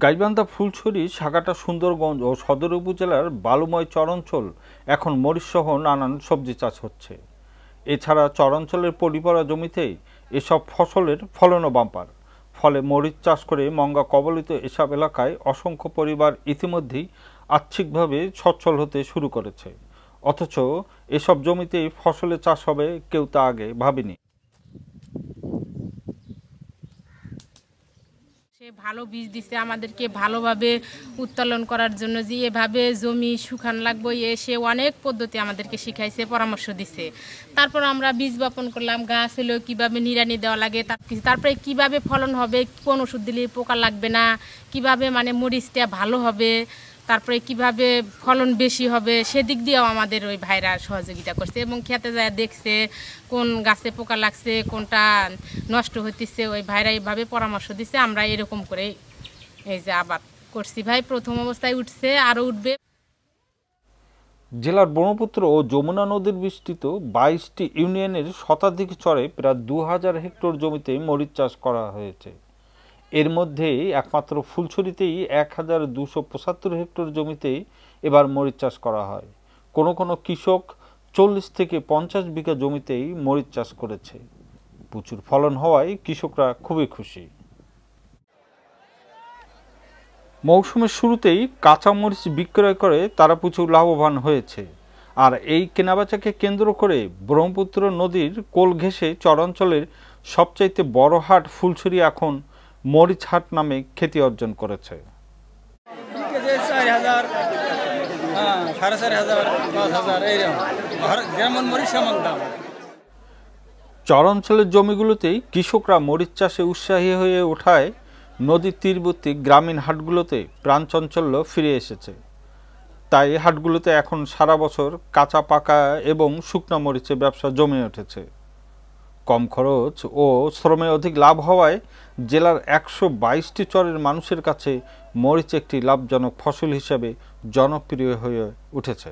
গাইবান্ধা, ফুলছড়ি, সাগাটা, সুন্দরগঞ্জ ও সদর উপজেলার বালুময় চরাঞ্চল এখন মরিচসহ নানান সবজি চাষ হচ্ছে। এছাড়া চরাঞ্চলের পরিপরা জমিতেই এসব ফসলের ফলনও বাম্পার। ফলে মরিচ চাষ করে মঙ্গা কবলিত এসব এলাকায় অসংখ্য পরিবার ইতিমধ্যেই আর্থিকভাবে সচ্ছল হতে শুরু করেছে। অথচ এসব জমিতেই ফসলের চাষ হবে কেউ তা আগে ভাবেনি। সে ভালো বীজ দিছে আমাদেরকে ভালোভাবে উত্তোলন করার জন্য, যে এভাবে জমি শুকান লাগবে সে অনেক পদ্ধতি আমাদেরকে শিখাইছে, পরামর্শ দিছে। তারপর আমরা বীজ বপন করলাম, গাছ হলেও কীভাবে নিড়ানি দেওয়া লাগে, তারপরে কিভাবে ফলন হবে, কোন ওষুধ দিলে পোকা লাগবে না, কিভাবে মরিচটা ভালো হবে, তারপরে কিভাবে ফলন বেশি হবে, সেদিক দিয়েও আমাদের ওই ভাইরা সহযোগিতা করছে এবং খেতে যায় দেখছে কোন গাছে পোকা লাগছে, কোনটা নষ্ট হইতেছে, ওই ভাইরা এইভাবে পরামর্শ দিছে। আমরা এরকম করে এই যে আবাদ করছি। ভাই প্রথম অবস্থায় উঠছে, আরও উঠবে। জেলার ব্রহ্মপুত্র ও যমুনা নদীর বিস্তৃত 22টি ইউনিয়নের শতাধিক চরে প্রায় 2000 হেক্টর জমিতে মরিচ চাষ করা হয়েছে। এর মধ্যে একমাত্র ফুলছড়িতেই 1275 হেক্টর জমিতে এবার মরিচ চাষ করা হয়। কোনো কোনো কৃষক 40 থেকে 50 বিঘা জমিতেই মরিচ চাষ করেছে। প্রচুর ফলন হওয়ায় কৃষকরা খুবই খুশি। মৌসুমের শুরুতেই কাঁচা মরিচ বিক্রয় করে তারা প্রচুর লাভবান হয়েছে। আর এই কেনাবেচাকে কেন্দ্র করে ব্রহ্মপুত্র নদীর কোল ঘেঁষে চরাঞ্চলের সবচাইতে বড় হাট ফুলছড়ি এখন মরিচ হাট নামে খ্যাতি অর্জন করেছে। চরাঞ্চলের জমিগুলোতেই কৃষকরা মরিচ চাষে উৎসাহী হয়ে ওঠায় নদীর তীরবর্তী গ্রামীণ হাটগুলোতে প্রাণচাঞ্চল্য ফিরে এসেছে। তাই হাটগুলোতে এখন সারা বছর কাঁচা, পাকা এবং শুকনো মরিচের ব্যবসা জমে উঠেছে। কম খরচ ও শ্রমে অধিক লাভ হওয়ায় জেলার 122টি চরের মানুষের কাছে মরিচ একটি লাভজনক ফসল হিসেবে জনপ্রিয় হয়ে উঠেছে।